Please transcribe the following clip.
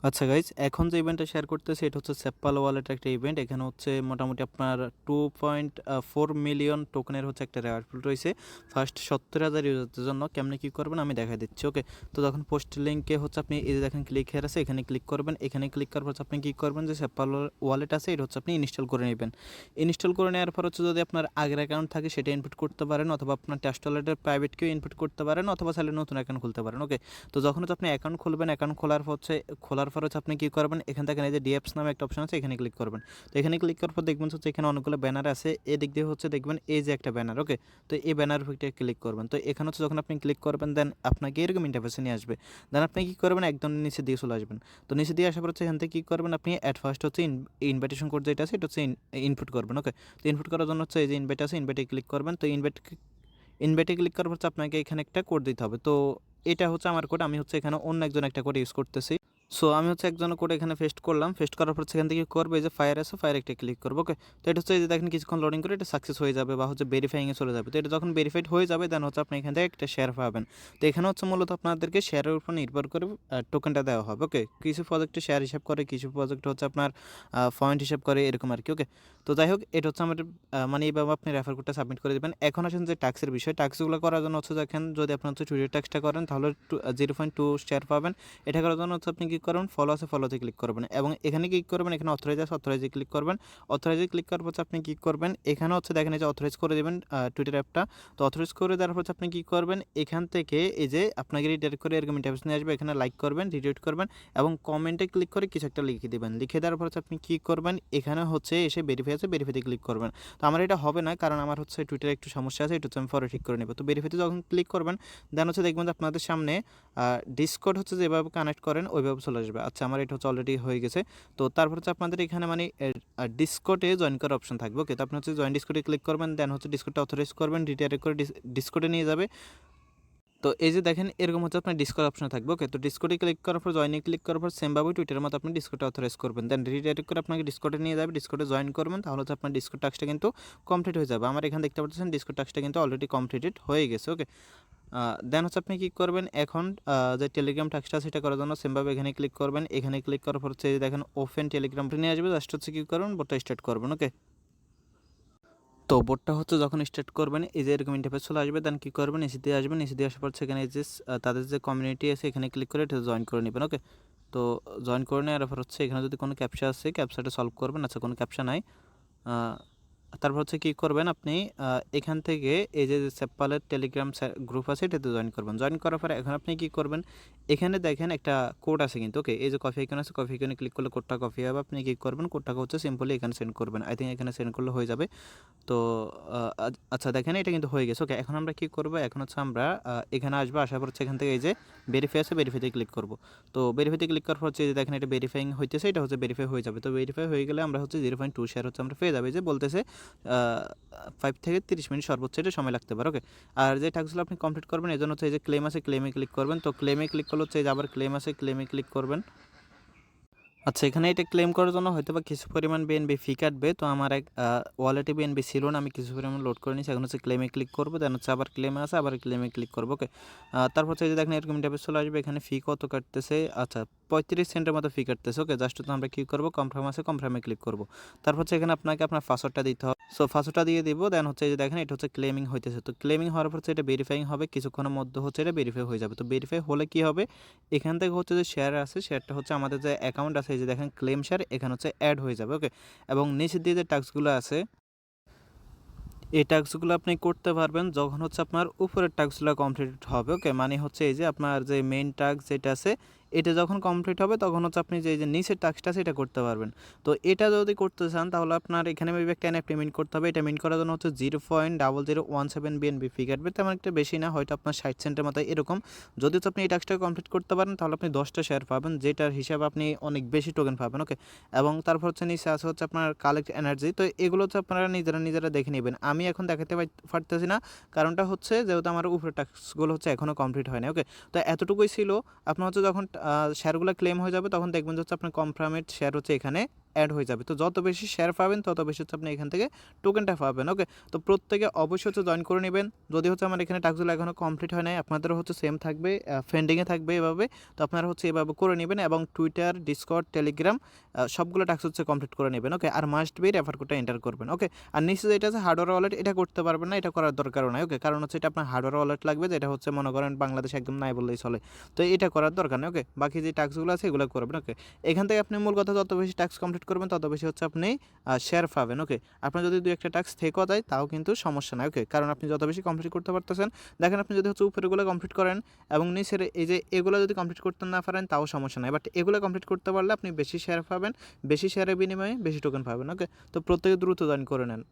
আচ্ছা গাইজ, এখন যে ইভেন্টটা শেয়ার করতেছি এটা হচ্ছে সেপ্পাল ওয়ালেটের একটা ইভেন্ট। এখানে হচ্ছে মোটামুটি আপনার 2.4 মিলিয়ন টোকেনের হচ্ছে একটা রেওয়ার্ড পুল রয়েছে ফার্স্ট 70,000 ইউজারদের জন্য। কেমনে কী করবেন আমি দেখা দিচ্ছি। ওকে, তো যখন পোস্ট লিঙ্কে হচ্ছে আপনি এই যে দেখেন ক্লিক হেয়ার আছে, এখানে ক্লিক করবেন। এখানে ক্লিক করার পর আপনি কী করবেন, যে সেপ্পাল ওয়ালেট আছে এটা হচ্ছে আপনি ইনস্টল করে নেবেন। ইনস্টল করে নেওয়ার পর হচ্ছে যদি আপনার আগের অ্যাকাউন্ট থাকে সেটা ইনপুট করতে পারেন, অথবা আপনার টেস্ট ওয়ালেটের প্রাইভেটকেও ইনপুট করতে পারেন, অথবা চাইলে নতুন অ্যাকাউন্ট খুলতে পারেন। ওকে, তো যখন হচ্ছে আপনি অ্যাকাউন্ট খুলবেন, অ্যাকাউন্ট খোলার পর হচ্ছে আপনি কী করবেন, এখান থেকে এই যে ডিএপস নামে একটা অপশন আছে, এখানে ক্লিক করবেন। তো এখানে ক্লিক করার পর দেখবেন হচ্ছে এখানে অনেকগুলো ব্যানার আছে, এদিক দিয়ে হচ্ছে দেখবেন এই যে একটা ব্যানার। ওকে, তো এই ব্যানার উপরে ক্লিক করবেন। তো এখানে হচ্ছে যখন আপনি ক্লিক করবেন দেন আপনাকে এরকম ইন্টারফেসে নিয়ে আসবে। দেন আপনি কী করবেন, একদম নিচে দিয়ে চলে আসবেন। তো নিচে দিয়ে আসার পর হচ্ছে এখান থেকে কী করবেন, আপনি অ্যাট ফার্স্ট হচ্ছে ইনভাইটেশন কোড যেটা আছে এটা হচ্ছে ইনপুট করবেন। ওকে, তো ইনপুট করার জন্য হচ্ছে এই যে ইনভাইট আছে, ইনভাইটে ক্লিক করবেন। তো ইনভাইটে ক্লিক করার পর হচ্ছে আপনাকে এখানে একটা কোড দিতে হবে। তো এটা হচ্ছে আমার কোড, আমি হচ্ছে এখানে অন্য একজন একটা কোড ইউজ করতেছি। সো আমি হচ্ছে একজনের কোড এখানে পেস্ট করলাম। পেস্ট করার পর সেখান থেকে করবে যে ফায়ার আছে, ফায়ার একটা ক্লিক করবো। ওকে, তো এটা হচ্ছে এই যে দেখেন কিছুক্ষণ লোডিং করে এটা সাকসেস হয়ে যাবে বা হচ্ছে ভেরিফাইংয়ে চলে যাবে। তো এটা যখন ভেরিফাইড হয়ে যাবে দেন হচ্ছে আপনি এখান থেকে একটা শেয়ার পাবেন। তো এখানে হচ্ছে মূলত আপনাদেরকে শেয়ারের উপর নির্ভর করে টোকেনটা দেওয়া হবে। ওকে, কিছু প্রজেক্টে শেয়ার হিসাব করে, কিছু প্রজেক্ট হচ্ছে আপনার পয়েন্ট হিসাব করে, এরকম আর কি। ওকে, তো যাই হোক এটা হচ্ছে আমাদের মানে এইভাবে আপনি রেফার কোডটা সাবমিট করে দেবেন। এখন আসেন যে ট্যাক্সের বিষয়, ট্যাক্সগুলো করার জন্য হচ্ছে দেখেন যদি আপনি হচ্ছে টুইটার ট্যাক্সটা করেন তাহলে 0.2 শেয়ার পাবেন। এটা করার জন্য হচ্ছে আপনি কী করবেন, ফলো আছে ফলোতে ক্লিক করবেন, এবং এখানে ক্লিক করবেন, এখানে অথরাইজ আছে অথরাইজে ক্লিক করবেন। অথরাইজে ক্লিক করার পর আপনি কী করবেন, এখানে হচ্ছে দেখেন এই যে অথরাইজ করে দেবেন টুইটার অ্যাপটা। তো অথরাইজ করে দেওয়ার পর আপনি কী করবেন, এখান থেকে এই যে আপনাকে রিডাইরেক্ট করে এরকম ইন্টারফেস নিয়ে আসবে। এখানে লাইক করবেন, রিটুইট করবেন এবং কমেন্টে ক্লিক করে কিছু একটা লিখে দেবেন। লিখে দেওয়ার পর আপনি কী করবেন, এখানে হচ্ছে এসে ভেরিফাই আছে, ভেরিফাইতে ক্লিক করবেন। তো আমার এটা হবে না, কারণ আমার হচ্ছে টুইটারে একটু সমস্যা আছে, এটা হচ্ছে আমি পরে ঠিক করে নেব। তো ভেরিফাইতে যখন ক্লিক করবেন দেন হচ্ছে দেখবেন যে আপনাদের সামনে ডিসকর্ড হচ্ছে যেভাবে কানেক্ট করেন ওইভাবে চলে আসবে। আচ্ছা, আমার এটা হচ্ছে অলরেডি হয়ে গেছে। তো তারপর হচ্ছে আপনাদের এখানে মানে ডিসকর্ডে জয়েন করার অপশন থাকবে। ওকে, তো আপনি হচ্ছে জয়েন ডিসকর্ডে ক্লিক করবেন, দেন হচ্ছে ডিসকর্ডটা অথরাইজ করবেন, রিডাইরেক্ট করে ডিসকর্ডে নিয়ে যাবে। তো এই যে দেখেন এরকম হচ্ছে আপনার ডিসকর্ড অপশন থাকবে। ওকে, তো ডিসকর্ডে ক্লিক করার পর জয়েনে ক্লিক করার পর সেমভাবে টুইটারের মতো আপনি ডিসকর্ডে অথরাইজ করবেন, দেন রিডাইরেক্ট করে আপনাকে ডিসকর্ডে নিয়ে যাবে, ডিসকর্ডে জয়েন করবেন, তাহলে হচ্ছে আপনার ডিসকর্ড টাস্কটা কিন্তু কমপ্লিট হয়ে যাবে। আমার এখানে দেখতে পাচ্ছেন ডিসকর্ড টাস্কটা কিন্তু অলরেডি কমপ্লিটেড হয়ে গেছে। ওকে, দেন হচ্ছে আপনি কী করবেন, এখন যে টেলিগ্রাম টাস্কটা সেটা করার জন্য সেমভাবে এখানে ক্লিক করবেন। এখানে ক্লিক করার পর হচ্ছে দেখেন ওপেন টেলিগ্রাম নিয়ে আসবে, জাস্ট হচ্ছে কী করবেন, বোটটা স্টার্ট করবেন। ওকে, তো বোটটা হচ্ছে যখন স্টার্ট করবেন এই যে এরকম ইন্টারফেস চলে আসবে, দেন কী করবেন, এসে দিয়ে আসবেন। এসে দিয়ে আসার পর সেখানে এই যে তাদের যে কমিউনিটি আছে এখানে ক্লিক করে এটা জয়েন করে নেবেন। ওকে, তো জয়েন করে নেওয়ার পর হচ্ছে এখানে যদি কোনো ক্যাপচা আছে ক্যাপচাটা সলভ করবেন। আচ্ছা, কোনো ক্যাপচা নাই। তারপর হচ্ছে কী করবেন, আপনি এখান থেকে এই যে সেপ্পালের টেলিগ্রাম গ্রুপ আছে এটাতে জয়েন করবেন। জয়েন করার পরে এখন আপনি কী করবেন, এখানে দেখেন একটা কোড আছে কিন্তু। ওকে, এই যে কফি আইকন আছে, কফি আইকনে ক্লিক করলে কোডটা কপি হবে। আপনি কী করবেন, কোডটাকে হচ্ছে সিম্পলি এখানে সেন্ড করবেন। আই থিঙ্ক এখানে সেন্ড করলে হয়ে যাবে। তো আচ্ছা দেখেন এটা কিন্তু হয়ে গেছে। ওকে, এখন আমরা কী করবো, এখন হচ্ছে আমরা এখানে আসবো, আসার পর হচ্ছে এখান থেকে এই যে ভেরিফাই আছে, ভেরিফাইতে ক্লিক করবো। তো ভেরিফাইতে ক্লিক করার পর হচ্ছে যে দেখেন এটা ভেরিফাইং হইতেছে, এটা হচ্ছে ভেরিফাই হয়ে যাবে। তো ভেরিফাই হয়ে গেলে আমরা হচ্ছে 0.2 শেয়ার হচ্ছে আমরা পেয়ে যাবে, যে বলতেছে 5 থেকে 30 মিনিট সর্বোচ্চ এটা সময় লাগতে পারে। ওকে, আর যে টাস্কগুলো আপনি কমপ্লিট করবেন এই জন্য হচ্ছে এই যে ক্লেম আছে, ক্লেমে ক্লিক করবেন। তো ক্লেমে ক্লিক করলে হচ্ছে এই যে আবার ক্লেম আছে, ক্লেমে ক্লিক করবেন। আচ্ছা, এখানে এটা ক্লেম করার জন্য হয়তোবা কিছু পরিমাণ বিএনবি ফি কাটবে। তো আমার এক ওয়ালেটে বিএনবি ছিল না, আমি কিছু পরিমাণ লোড করে নিয়েছি। এখন হচ্ছে ক্লেমে ক্লিক করবো, দেন হচ্ছে আবার ক্লেমে আছে, আবার ক্লেমে ক্লিক করবো। ওকে, তারপর হচ্ছে এই যে দেখেন এরকম ইন্টারফেস চলে আসবে। এখানে ফি কত কাটতেছে, আচ্ছা 35 সেন্টের মতো ফি কাটতেছে। ওকে, জাস্ট তো আমরা কী করবো, কনফার্ম আছে, কনফার্মে ক্লিক করবো। তারপর হচ্ছে এখানে আপনাকে আপনার পাসওয়ার্ডটা দিতে হবে। সো পাসওয়ার্ডটা দিয়ে দিব, দেন হচ্ছে এই যে দেখেন এটা হচ্ছে ক্লেমিং হইতেছে। তো ক্লেমিং হওয়ার পর হচ্ছে এটা ভেরিফাইং হবে, কিছুক্ষণের মধ্যে হচ্ছে এটা ভেরিফাই হয়ে যাবে। তো ভেরিফাই হলে কী হবে, এখান থেকে হচ্ছে যে শেয়ার আছে, শেয়ারটা হচ্ছে আমাদের যে অ্যাকাউন্ট আছে এই যে দেখেন ক্লেম শেয়ার, এখানে হচ্ছে অ্যাড হয়ে যাবে। ওকে, এবং নিচের দিয়ে যে টাস্কগুলো আছে এই টাস্কগুলো আপনি করতে পারবেন যখন হচ্ছে আপনার উপরের টাস্কগুলো কমপ্লিট হবে। ওকে, মানে হচ্ছে এই যে আপনার যে মেইন টাস্ক যেটা আছে এটা যখন কমপ্লিট হবে তখন হচ্ছে আপনি যে নিচের টাস্কটা সেটা করতে পারবেন। তো এটা যদি করতে চান তাহলে আপনার এখানে মেবি একটা এনএফটি মিন্ট করতে হবে। এটা মিন্ট করার জন্য হচ্ছে 0.0017 বিএনবি ফি কাটবে, তেমন একটা বেশি না, হয়তো আপনার 60 সেন্টের মতো এরকম। যদি তো আপনি এই টাস্কটা কমপ্লিট করতে পারেন তাহলে আপনি 10টা শেয়ার পাবেন, যেটার হিসাবে আপনি অনেক বেশি টোকেন পাবেন। ওকে, এবং তারপর হচ্ছে নিচে আছে হচ্ছে আপনার কালেক্ট এনার্জি। তো এগুলো হচ্ছে আপনারা নিজেরা দেখে নেবেন। আমি এখন দেখাতে পারতেছি না, কারণটা হচ্ছে যেহেতু আমার উপরে টাস্কগুলো হচ্ছে এখনও কমপ্লিট হয় না। ওকে, তো এতটুকুই ছিল। আপনার হচ্ছে যখন শেয়ারগুলো ক্লেম হয়ে যাবে তখন দেখবেন যে হচ্ছে আপনার কনফার্মেড শেয়ার হচ্ছে এখানে অ্যাড হয়ে যাবে। তো যত বেশি শেয়ার পাবেন তত বেশি হচ্ছে আপনি এখান থেকে টোকেনটা পাবেন। ওকে, তো প্রত্যেকে অবশ্যই হচ্ছে জয়েন করে নেবেন। যদি হচ্ছে আমার এখানে টাস্কগুলো এখনও কমপ্লিট হয় নাই, আপনাদেরও হচ্ছে সেম থাকবে, পেন্ডিংয়ে থাকবে এভাবে। তো আপনারা হচ্ছে এভাবে করে নেবেন এবং টুইটার, ডিসকর্ড, টেলিগ্রাম সবগুলো টাস্ক হচ্ছে কমপ্লিট করে নেবেন। ওকে, আর মাস্ট বি রেফার কোডটা এন্টার করবেন। ওকে, আর নিচে যেটা আছে হার্ডওয়্যার ওয়ালেট, এটা করতে পারবেন না, এটা করার দরকারও নাই। ওকে, কারণ হচ্ছে এটা আপনার হার্ডওয়্যার ওয়ালেট লাগবে, যেটা হচ্ছে মনে করেন বাংলাদেশে একদম নাই বললেই চলে। তো এটা করার দরকার নেই। ওকে, বাকি যে টাস্কগুলো আছে এগুলো করবেন। ওকে, এখান থেকে আপনি মূল কথা যত বেশি টাস্ক কমপ্লিট করবেন তত বেশি হচ্ছে আপনি শেয়ার পাবেন। ওকে, আপনার যদি দুই একটা টাস্ক থেকেও যায় তাও কিন্তু সমস্যা নাই। ওকে, কারণ আপনি যত বেশি কমপ্লিট করতে পারতেছেন, দেখেন আপনি যদি হচ্ছে উপরেগুলো কমপ্লিট করেন এবং নিচের এই যে এগুলো যদি কমপ্লিট করতে না পারেন তাও সমস্যা নাই, বাট এগুলো কমপ্লিট করতে পারলে আপনি বেশি শেয়ার পাবেন, বেশি শেয়ারের বিনিময়ে বেশি টোকেন পাবেন। ওকে, তো প্রত্যেকে দ্রুত জয়েন করে নেন।